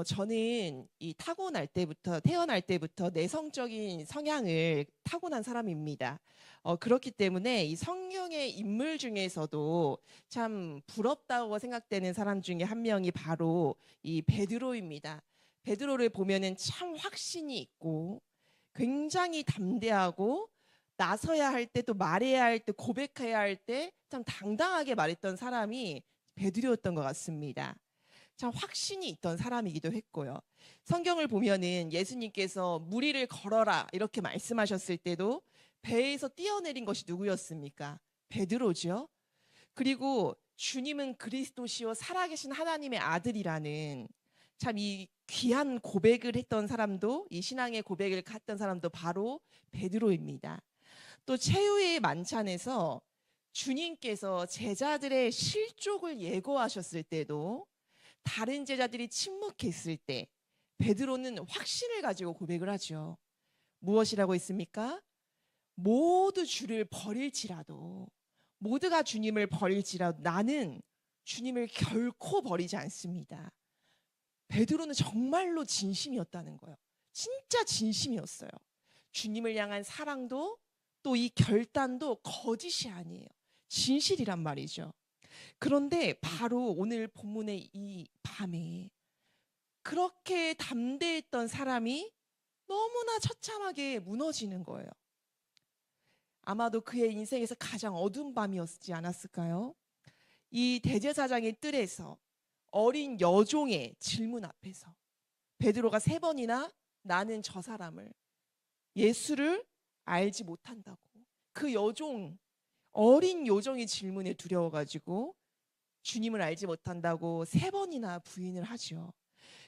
저는 이 태어날 때부터 내성적인 성향을 타고난 사람입니다. 그렇기 때문에 이 성경의 인물 중에서도 참 부럽다고 생각되는 사람 중에 한 명이 바로 이 베드로입니다. 베드로를 보면은 참 확신이 있고 굉장히 담대하고 나서야 할 때 또 말해야 할 때 고백해야 할 때 참 당당하게 말했던 사람이 베드로였던 것 같습니다. 참 확신이 있던 사람이기도 했고요. 성경을 보면은 예수님께서 무리를 걸어라 이렇게 말씀하셨을 때도 배에서 뛰어내린 것이 누구였습니까? 베드로죠. 그리고 주님은 그리스도시요 살아계신 하나님의 아들이라는 참 이 귀한 고백을 했던 사람도 이 신앙의 고백을 했던 사람도 바로 베드로입니다. 또 최후의 만찬에서 주님께서 제자들의 실족을 예고하셨을 때도 다른 제자들이 침묵했을 때 베드로는 확신을 가지고 고백을 하죠. 무엇이라고 했습니까? 모두 주를 버릴지라도 모두가 주님을 버릴지라도 나는 주님을 결코 버리지 않습니다. 베드로는 정말로 진심이었다는 거예요. 진짜 진심이었어요. 주님을 향한 사랑도 또 이 결단도 거짓이 아니에요. 진실이란 말이죠. 그런데 바로 오늘 본문의 이 밤에 그렇게 담대했던 사람이 너무나 처참하게 무너지는 거예요. 아마도 그의 인생에서 가장 어두운 밤이었지 않았을까요? 이 대제사장의 뜰에서 어린 여종의 질문 앞에서 베드로가 3번이나 나는 저 사람을 예수를 알지 못한다고 그 어린 여종의 질문에 두려워가지고 주님을 알지 못한다고 3번이나 부인을 하죠.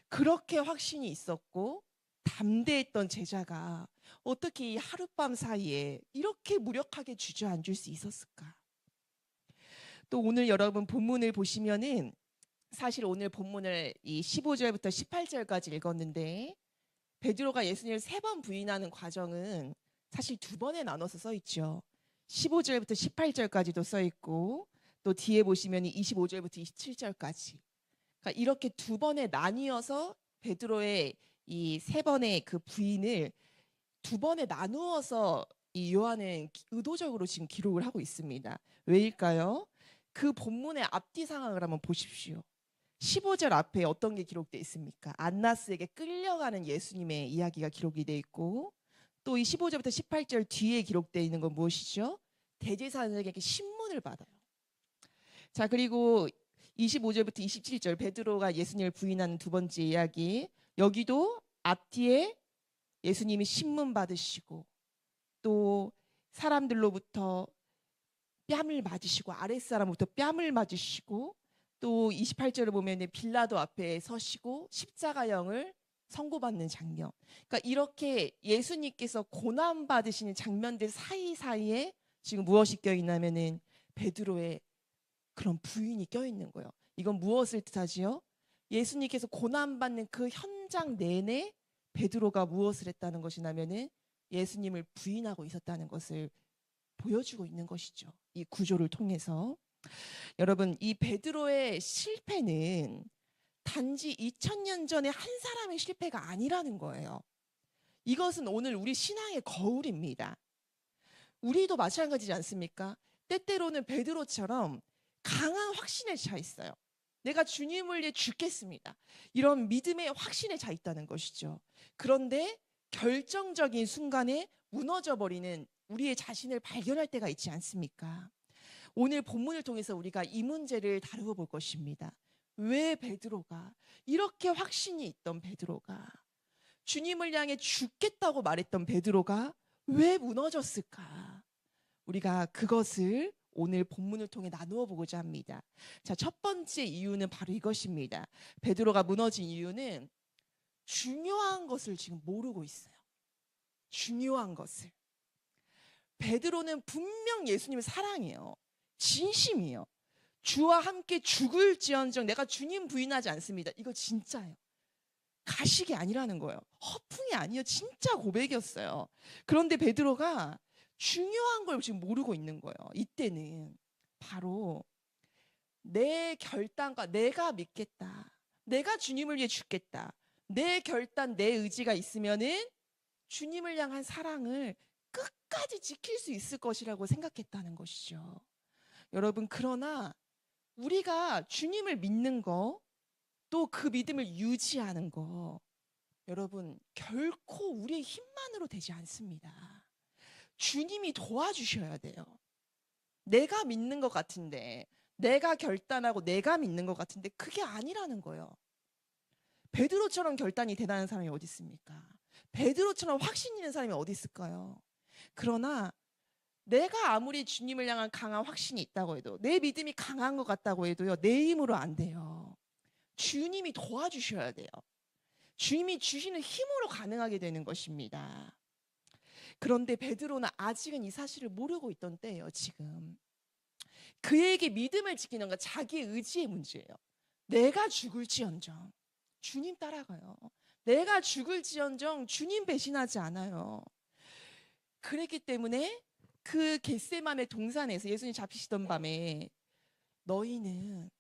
그렇게 확신이 있었고 담대했던 제자가 어떻게 이 하룻밤 사이에 이렇게 무력하게 주저앉을 수 있었을까? 또 오늘 여러분 본문을 보시면은 사실 오늘 본문을 이 15절부터 18절까지 읽었는데 베드로가 예수님을 3번 부인하는 과정은 사실 2번에 나눠서 써 있죠. 15절부터 18절까지도 써 있고 또 뒤에 보시면 25절부터 27절까지. 그러니까 이렇게 2번에 나뉘어서 베드로의 이 3번의 그 부인을 2번에 나누어서 이 요한은 의도적으로 지금 기록을 하고 있습니다. 왜일까요? 그 본문의 앞뒤 상황을 한번 보십시오. 15절 앞에 어떤 게 기록되어 있습니까? 안나스에게 끌려가는 예수님의 이야기가 기록이 되어 있고 또 이 15절부터 18절 뒤에 기록되어 있는 건 무엇이죠? 대제사장에게 신문을 받아요. 자, 그리고 25절부터 27절 베드로가 예수님을 부인하는 2번째 이야기 여기도 앞뒤에 예수님이 신문 받으시고 또 사람들로부터 뺨을 맞으시고 아랫사람부터 뺨을 맞으시고 또 28절을 보면 빌라도 앞에 서시고 십자가형을 선고받는 장면. 그러니까 이렇게 예수님께서 고난 받으시는 장면들 사이사이에 지금 무엇이 껴있냐면은 베드로의 그런 부인이 껴있는 거예요. 이건 무엇을 뜻하지요? 예수님께서 고난 받는 그 현장 내내 베드로가 무엇을 했다는 것이냐면은 예수님을 부인하고 있었다는 것을 보여주고 있는 것이죠. 이 구조를 통해서. 여러분, 이 베드로의 실패는 단지 2000년 전에 한 사람의 실패가 아니라는 거예요. 이것은 오늘 우리 신앙의 거울입니다. 우리도 마찬가지지 않습니까? 때때로는 베드로처럼 강한 확신에 차 있어요. 내가 주님을 위해 죽겠습니다. 이런 믿음의 확신에 차 있다는 것이죠. 그런데 결정적인 순간에 무너져 버리는 우리의 자신을 발견할 때가 있지 않습니까? 오늘 본문을 통해서 우리가 이 문제를 다루어 볼 것입니다. 왜 베드로가 이렇게 확신이 있던 베드로가 주님을 향해 죽겠다고 말했던 베드로가 왜 무너졌을까? 우리가 그것을 오늘 본문을 통해 나누어 보고자 합니다. 자, 첫 번째 이유는 바로 이것입니다. 베드로가 무너진 이유는 중요한 것을 지금 모르고 있어요. 중요한 것을. 베드로는 분명 예수님을 사랑해요. 진심이에요. 주와 함께 죽을지언정 내가 주님 부인하지 않습니다. 이거 진짜예요. 가식이 아니라는 거예요. 허풍이 아니에요. 진짜 고백이었어요. 그런데 베드로가 중요한 걸 지금 모르고 있는 거예요. 이때는 바로 내 결단과 내가 믿겠다. 내가 주님을 위해 죽겠다. 내 결단, 내 의지가 있으면은 주님을 향한 사랑을 끝까지 지킬 수 있을 것이라고 생각했다는 것이죠. 여러분, 그러나 우리가 주님을 믿는 거, 또 그 믿음을 유지하는 거, 여러분, 결코 우리의 힘만으로 되지 않습니다. 주님이 도와주셔야 돼요. 내가 믿는 것 같은데, 내가 결단하고 내가 믿는 것 같은데 그게 아니라는 거예요. 베드로처럼 결단이 대단한 사람이 어디 있습니까? 베드로처럼 확신 있는 사람이 어디 있을까요? 그러나 내가 아무리 주님을 향한 강한 확신이 있다고 해도, 내 믿음이 강한 것 같다고 해도요, 내 힘으로 안 돼요. 주님이 도와주셔야 돼요. 주님이 주시는 힘으로 가능하게 되는 것입니다. 그런데 베드로는 아직은 이 사실을 모르고 있던 때예요. 지금 그에게 믿음을 지키는 건 자기의 의지의 문제예요. 내가 죽을지언정 주님 따라가요. 내가 죽을지언정 주님 배신하지 않아요. 그랬기 때문에 그 겟세마네 동산에서 예수님 잡히시던 밤에 너희는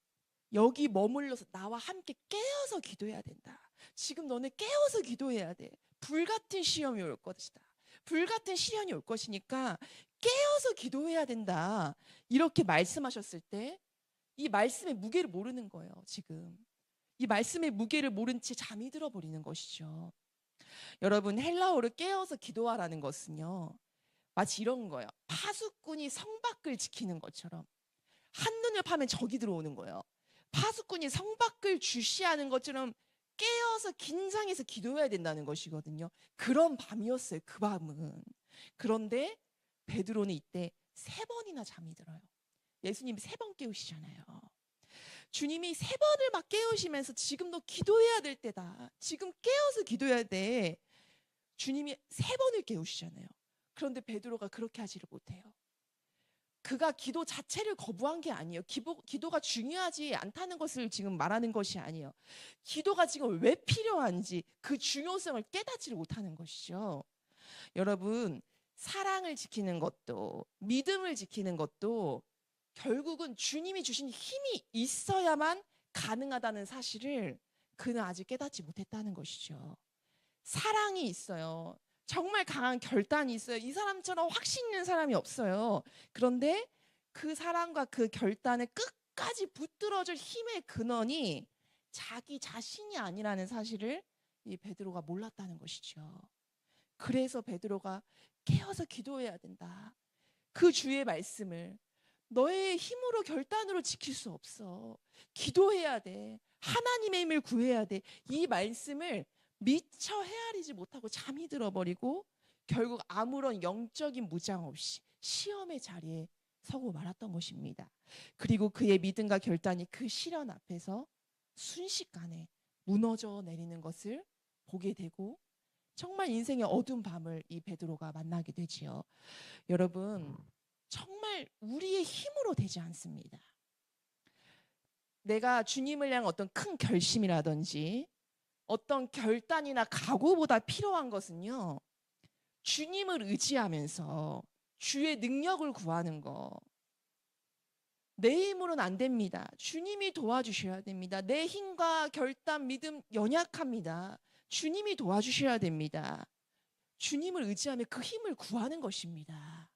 여기 머물러서 나와 함께 깨어서 기도해야 된다. 지금 너네 깨어서 기도해야 돼. 불같은 시험이 올 것이다. 불같은 시련이 올 것이니까 깨어서 기도해야 된다. 이렇게 말씀하셨을 때 이 말씀의 무게를 모르는 거예요. 지금 이 말씀의 무게를 모른 채 잠이 들어버리는 것이죠. 여러분, 헬라어로 깨어서 기도하라는 것은요, 마치 이런 거예요. 파수꾼이 성밖을 지키는 것처럼 한눈을 파면 적이 들어오는 거예요. 파수꾼이 성밖을 주시하는 것처럼 깨어서 긴장해서 기도해야 된다는 것이거든요. 그런 밤이었어요. 그 밤은. 그런데 베드로는 이때 3번이나 잠이 들어요. 예수님이 3번 깨우시잖아요. 주님이 3번을 막 깨우시면서 지금 너 기도해야 될 때다. 지금 깨어서 기도해야 돼. 주님이 3번을 깨우시잖아요. 그런데 베드로가 그렇게 하지를 못해요. 그가 기도 자체를 거부한 게 아니에요. 기도가 중요하지 않다는 것을 지금 말하는 것이 아니에요. 기도가 지금 왜 필요한지 그 중요성을 깨닫지를 못하는 것이죠. 여러분, 사랑을 지키는 것도, 믿음을 지키는 것도 결국은 주님이 주신 힘이 있어야만 가능하다는 사실을 그는 아직 깨닫지 못했다는 것이죠. 사랑이 있어요. 정말 강한 결단이 있어요. 이 사람처럼 확신 있는 사람이 없어요. 그런데 그 사랑과 그 결단을 끝까지 붙들어줄 힘의 근원이 자기 자신이 아니라는 사실을 이 베드로가 몰랐다는 것이죠. 그래서 베드로가 깨어서 기도해야 된다. 그 주의 말씀을 너의 힘으로 결단으로 지킬 수 없어. 기도해야 돼. 하나님의 힘을 구해야 돼. 이 말씀을 미처 헤아리지 못하고 잠이 들어버리고 결국 아무런 영적인 무장 없이 시험의 자리에 서고 말았던 것입니다. 그리고 그의 믿음과 결단이 그 시련 앞에서 순식간에 무너져 내리는 것을 보게 되고 정말 인생의 어두운 밤을 이 베드로가 만나게 되지요. 여러분, 정말 우리의 힘으로 되지 않습니다. 내가 주님을 향한 어떤 큰 결심이라든지 어떤 결단이나 각오보다 필요한 것은요, 주님을 의지하면서 주의 능력을 구하는 거. 내 힘으로는 안 됩니다. 주님이 도와주셔야 됩니다. 내 힘과 결단, 믿음 연약합니다. 주님이 도와주셔야 됩니다. 주님을 의지하며 그 힘을 구하는 것입니다.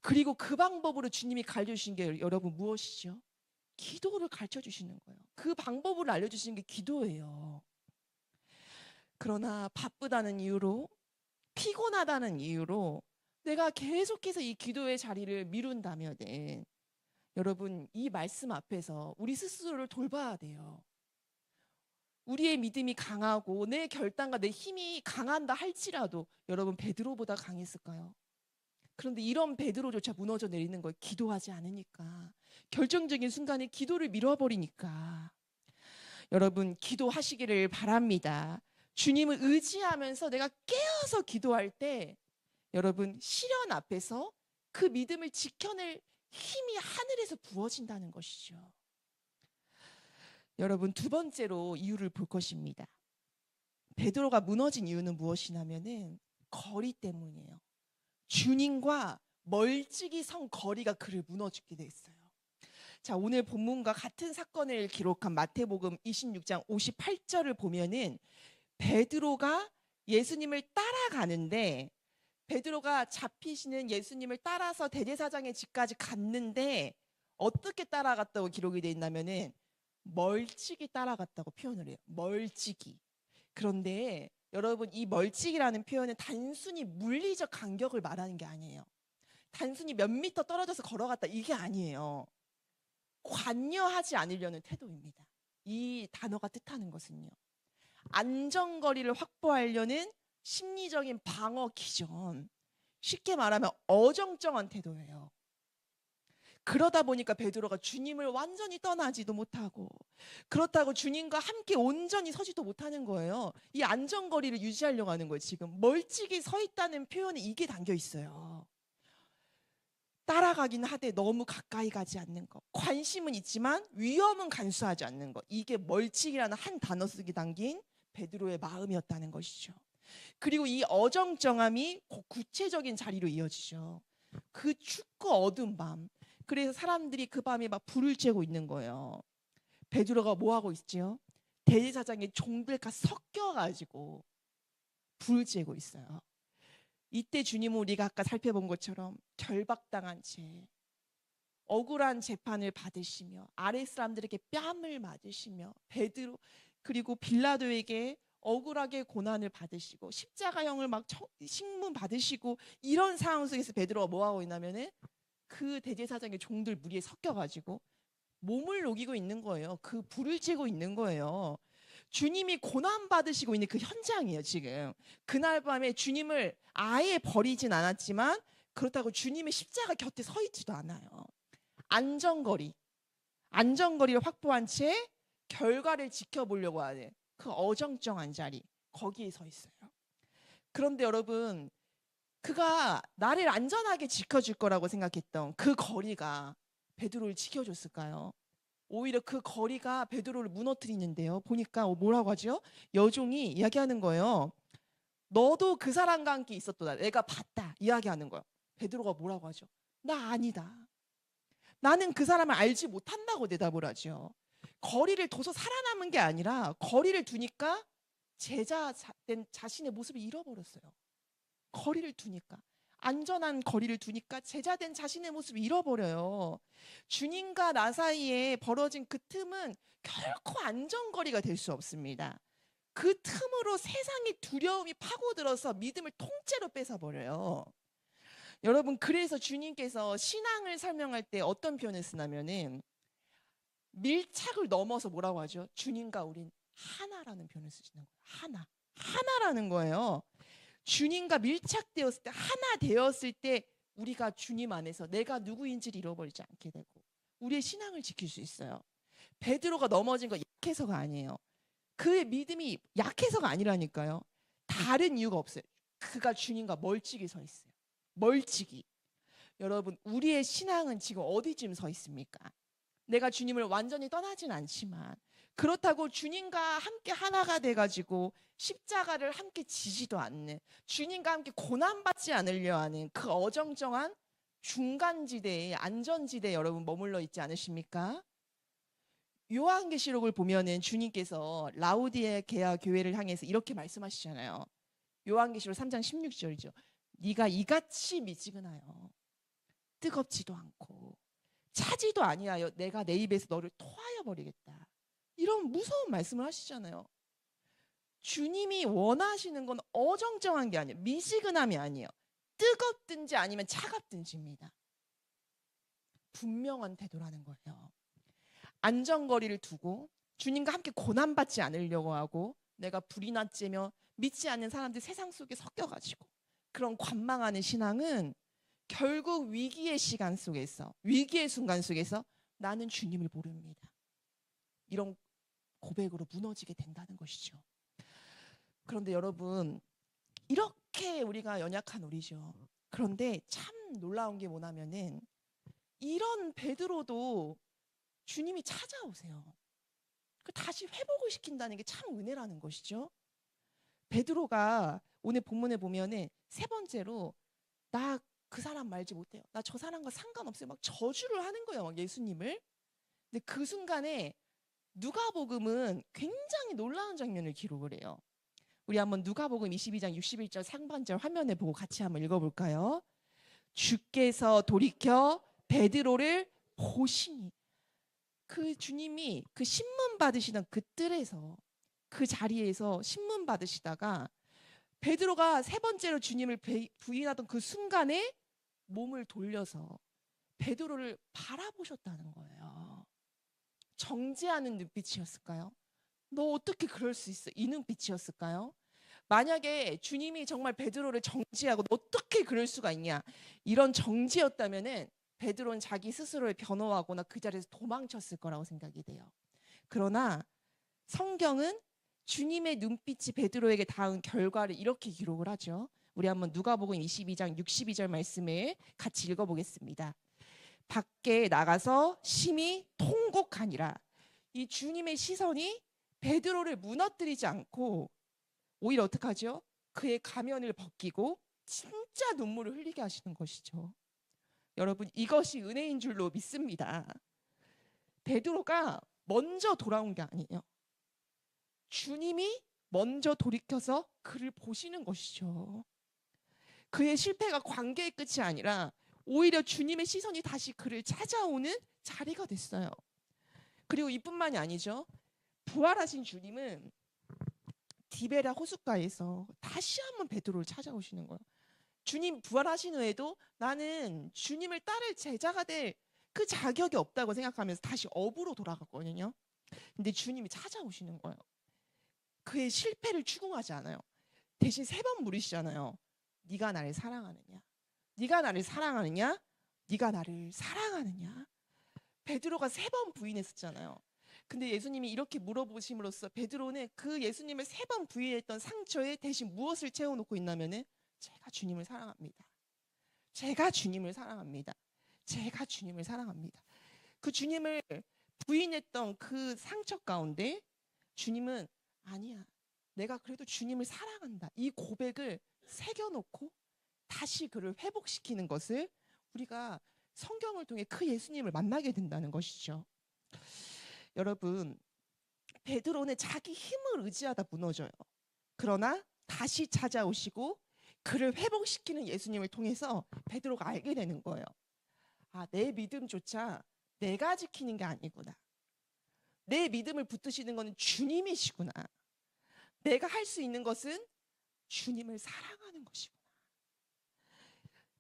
그리고 그 방법으로 주님이 가르쳐주신 게 여러분 무엇이죠? 기도를 가르쳐주시는 거예요. 그 방법을 알려주시는 게 기도예요. 그러나 바쁘다는 이유로, 피곤하다는 이유로 내가 계속해서 이 기도의 자리를 미룬다면 여러분, 이 말씀 앞에서 우리 스스로를 돌봐야 돼요. 우리의 믿음이 강하고 내 결단과 내 힘이 강한다 할지라도 여러분, 베드로보다 강했을까요? 그런데 이런 베드로조차 무너져 내리는 걸 기도하지 않으니까, 결정적인 순간에 기도를 미뤄버리니까. 여러분, 기도하시기를 바랍니다. 주님을 의지하면서 내가 깨어서 기도할 때 여러분, 시련 앞에서 그 믿음을 지켜낼 힘이 하늘에서 부어진다는 것이죠. 여러분, 2번째로 이유를 볼 것입니다. 베드로가 무너진 이유는 무엇이냐면은 거리 때문이에요. 주님과 멀찍이 선 거리가 그를 무너지게 됐어요. 자, 오늘 본문과 같은 사건을 기록한 마태복음 26장 58절을 보면은 베드로가 예수님을 따라가는데, 베드로가 잡히시는 예수님을 따라서 대제사장의 집까지 갔는데 어떻게 따라갔다고 기록이 돼 있냐면은 멀찍이 따라갔다고 표현을 해요. 멀찍이. 그런데 여러분, 이 멀찍이라는 표현은 단순히 물리적 간격을 말하는 게 아니에요. 단순히 몇 미터 떨어져서 걸어갔다 이게 아니에요. 관여하지 않으려는 태도입니다. 이 단어가 뜻하는 것은요, 안전거리를 확보하려는 심리적인 방어 기전, 쉽게 말하면 어정쩡한 태도예요. 그러다 보니까 베드로가 주님을 완전히 떠나지도 못하고, 그렇다고 주님과 함께 온전히 서지도 못하는 거예요. 이 안전거리를 유지하려고 하는 거예요. 지금 멀찍이 서 있다는 표현에 이게 담겨 있어요. 따라가긴 하되 너무 가까이 가지 않는 것, 관심은 있지만 위험은 간수하지 않는 것, 이게 멀찍이라는 한 단어 속에 담긴 베드로의 마음이었다는 것이죠. 그리고 이 어정쩡함이 구체적인 자리로 이어지죠. 그 춥고 어두운 밤, 그래서 사람들이 그 밤에 막 불을 쬐고 있는 거예요. 베드로가 뭐 하고 있지요? 대제사장의 종들과 섞여가지고 불을 쬐고 있어요. 이때 주님은 우리가 아까 살펴본 것처럼 결박당한 채 억울한 재판을 받으시며 아랫 사람들에게 뺨을 맞으시며 베드로 그리고 빌라도에게 억울하게 고난을 받으시고 십자가형을 막 식문 받으시고, 이런 상황 속에서 베드로가 뭐 하고 있냐면은 그 대제사장의 종들 무리에 섞여가지고 몸을 녹이고 있는 거예요. 그 불을 쬐고 있는 거예요. 주님이 고난 받으시고 있는 그 현장이에요. 지금 그날 밤에 주님을 아예 버리진 않았지만 그렇다고 주님의 십자가 곁에 서 있지도 않아요. 안전거리를 확보한 채 결과를 지켜보려고 하는 그 어정쩡한 자리, 거기에 서 있어요. 그런데 여러분, 그가 나를 안전하게 지켜줄 거라고 생각했던 그 거리가 베드로를 지켜줬을까요? 오히려 그 거리가 베드로를 무너뜨리는데요. 보니까 뭐라고 하죠? 여종이 이야기하는 거예요. 너도 그 사람과 함께 있었도다. 내가 봤다. 이야기하는 거예요. 베드로가 뭐라고 하죠? 나 아니다. 나는 그 사람을 알지 못한다고 대답을 하죠. 거리를 둬서 살아남은 게 아니라 거리를 두니까 제자된 자신의 모습을 잃어버렸어요. 거리를 두니까, 안전한 거리를 두니까 제자된 자신의 모습을 잃어버려요. 주님과 나 사이에 벌어진 그 틈은 결코 안전거리가 될 수 없습니다. 그 틈으로 세상의 두려움이 파고들어서 믿음을 통째로 뺏어버려요. 여러분, 그래서 주님께서 신앙을 설명할 때 어떤 표현을 쓰냐면은 밀착을 넘어서 뭐라고 하죠? 주님과 우린 하나라는 표현을 쓰시는 거예요. 하나라는 거예요. 주님과 밀착되었을 때, 하나 되었을 때 우리가 주님 안에서 내가 누구인지를 잃어버리지 않게 되고 우리의 신앙을 지킬 수 있어요. 베드로가 넘어진 거 약해서가 아니에요. 그의 믿음이 약해서가 아니라니까요. 다른 이유가 없어요. 그가 주님과 멀찍이 서 있어요. 멀찍이. 여러분, 우리의 신앙은 지금 어디쯤 서 있습니까? 내가 주님을 완전히 떠나진 않지만 그렇다고 주님과 함께 하나가 돼가지고 십자가를 함께 지지도 않는, 주님과 함께 고난받지 않으려 하는 그 어정쩡한 중간지대에, 안전지대에 여러분 머물러 있지 않으십니까? 요한계시록을 보면은 주님께서 라우디게아 교회를 향해서 이렇게 말씀하시잖아요. 요한계시록 3장 16절이죠. 네가 이같이 미지근하여 뜨겁지도 않고 차지도 아니하여 내가 내 입에서 너를 토하여 버리겠다. 이런 무서운 말씀을 하시잖아요. 주님이 원하시는 건 어정쩡한 게 아니에요. 미지근함이 아니에요. 뜨겁든지 아니면 차갑든지입니다. 분명한 태도라는 거예요. 안전거리를 두고 주님과 함께 고난받지 않으려고 하고 내가 불이나 쬐며 믿지 않는 사람들 세상 속에 섞여가지고 그런 관망하는 신앙은 결국 위기의 시간 속에서, 위기의 순간 속에서 나는 주님을 모릅니다. 이런 고백으로 무너지게 된다는 것이죠. 그런데 여러분, 이렇게 우리가 연약한 우리죠. 그런데 참 놀라운 게 뭐냐면은 이런 베드로도 주님이 찾아오세요. 다시 회복을 시킨다는 게 참 은혜라는 것이죠. 베드로가 오늘 본문에 보면은 세 번째로 나 그 사람 말지 못해요. 나 저 사람과 상관없어요. 막 저주를 하는 거예요. 막 예수님을. 근데 그 순간에 누가복음은 굉장히 놀라운 장면을 기록을 해요. 우리 한번 누가복음 22장 61절 상반절 화면에 보고 같이 한번 읽어볼까요? 주께서 돌이켜 베드로를 보시니, 그 주님이 그 신문 받으시던 그 뜰에서, 그 자리에서 신문 받으시다가 베드로가 세 번째로 주님을 부인하던 그 순간에 몸을 돌려서 베드로를 바라보셨다는 거예요. 정죄하는 눈빛이었을까요? 너 어떻게 그럴 수 있어? 이 눈빛이었을까요? 만약에 주님이 정말 베드로를 정죄하고 너 어떻게 그럴 수가 있냐, 이런 정죄였다면은 베드로는 자기 스스로를 변호하거나 그 자리에서 도망쳤을 거라고 생각이 돼요. 그러나 성경은 주님의 눈빛이 베드로에게 닿은 결과를 이렇게 기록을 하죠. 우리 한번 누가복음 22장 62절 말씀을 같이 읽어보겠습니다. 밖에 나가서 심히 통곡하니라. 이 주님의 시선이 베드로를 무너뜨리지 않고 오히려 어떻게 하죠? 그의 가면을 벗기고 진짜 눈물을 흘리게 하시는 것이죠. 여러분, 이것이 은혜인 줄로 믿습니다. 베드로가 먼저 돌아온 게 아니에요. 주님이 먼저 돌이켜서 그를 보시는 것이죠. 그의 실패가 관계의 끝이 아니라 오히려 주님의 시선이 다시 그를 찾아오는 자리가 됐어요. 그리고 이뿐만이 아니죠. 부활하신 주님은 디베라 호숫가에서 다시 한번 베드로를 찾아오시는 거예요. 주님 부활하신 후에도 나는 주님을 따를 제자가 될 그 자격이 없다고 생각하면서 다시 업으로 돌아갔거든요. 근데 주님이 찾아오시는 거예요. 그의 실패를 추궁하지 않아요. 대신 세 번 물으시잖아요. 네가 나를 사랑하느냐? 네가 나를 사랑하느냐? 네가 나를 사랑하느냐? 베드로가 세 번 부인했었잖아요. 근데 예수님이 이렇게 물어보심으로써 베드로는 그 예수님을 세 번 부인했던 상처에 대신 무엇을 채워놓고 있냐면은 제가 주님을 사랑합니다. 제가 주님을 사랑합니다. 제가 주님을 사랑합니다. 그 주님을 부인했던 그 상처 가운데 주님은 아니야, 내가 그래도 주님을 사랑한다, 이 고백을 새겨놓고 다시 그를 회복시키는 것을 우리가 성경을 통해 그 예수님을 만나게 된다는 것이죠. 여러분, 베드로는 자기 힘을 의지하다 무너져요. 그러나 다시 찾아오시고 그를 회복시키는 예수님을 통해서 베드로가 알게 되는 거예요. 아, 내 믿음조차 내가 지키는 게 아니구나. 내 믿음을 붙드시는 것은 주님이시구나. 내가 할 수 있는 것은 주님을 사랑하는 것이구나.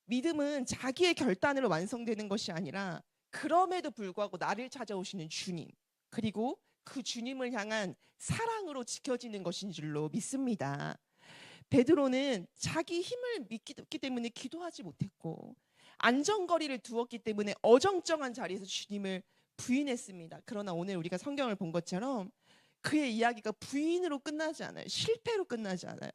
믿음은 자기의 결단으로 완성되는 것이 아니라 그럼에도 불구하고 나를 찾아오시는 주님, 그리고 그 주님을 향한 사랑으로 지켜지는 것인 줄로 믿습니다. 베드로는 자기 힘을 믿기 때문에 기도하지 못했고 안전거리를 두었기 때문에 어정쩡한 자리에서 주님을 부인했습니다. 그러나 오늘 우리가 성경을 본 것처럼 그의 이야기가 부인으로 끝나지 않아요. 실패로 끝나지 않아요.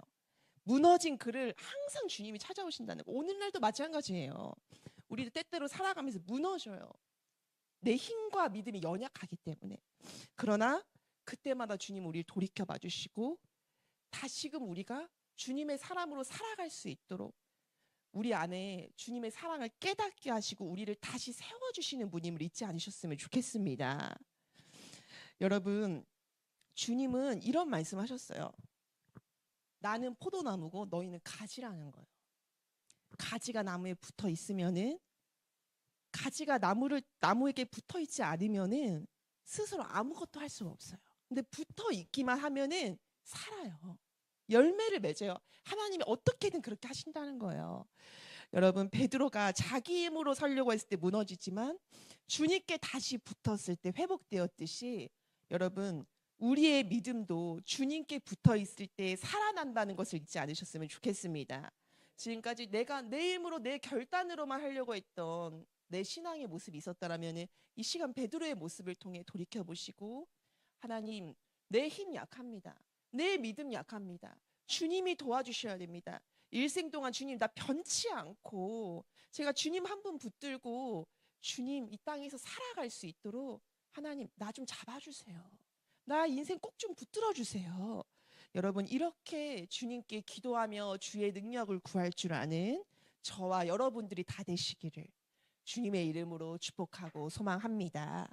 무너진 그를 항상 주님이 찾아오신다는 거. 오늘날도 마찬가지예요. 우리도 때때로 살아가면서 무너져요. 내 힘과 믿음이 연약하기 때문에. 그러나 그때마다 주님 우리를 돌이켜 봐주시고 다시금 우리가 주님의 사람으로 살아갈 수 있도록 우리 안에 주님의 사랑을 깨닫게 하시고 우리를 다시 세워주시는 분임을 잊지 않으셨으면 좋겠습니다. 여러분, 주님은 이런 말씀하셨어요. 나는 포도나무고 너희는 가지라는 거예요. 가지가 나무에 붙어 있으면은, 가지가 나무에게 붙어 있지 않으면은 스스로 아무것도 할 수가 없어요. 근데 붙어 있기만 하면은 살아요. 열매를 맺어요. 하나님이 어떻게든 그렇게 하신다는 거예요. 여러분, 베드로가 자기 힘으로 살려고 했을 때 무너지지만 주님께 다시 붙었을 때 회복되었듯이 여러분, 우리의 믿음도 주님께 붙어 있을 때 살아난다는 것을 잊지 않으셨으면 좋겠습니다. 지금까지 내가 내 힘으로 내 결단으로만 하려고 했던 내 신앙의 모습이 있었다라면 이 시간 베드로의 모습을 통해 돌이켜 보시고 하나님, 내 힘 약합니다. 내 믿음 약합니다. 주님이 도와주셔야 됩니다. 일생 동안 주님 나 변치 않고 제가 주님 한 분 붙들고 주님 이 땅에서 살아갈 수 있도록 하나님 나 좀 잡아주세요. 나 인생 꼭 좀 붙들어 주세요. 여러분, 이렇게 주님께 기도하며 주의 능력을 구할 줄 아는 저와 여러분들이 다 되시기를 주님의 이름으로 축복하고 소망합니다.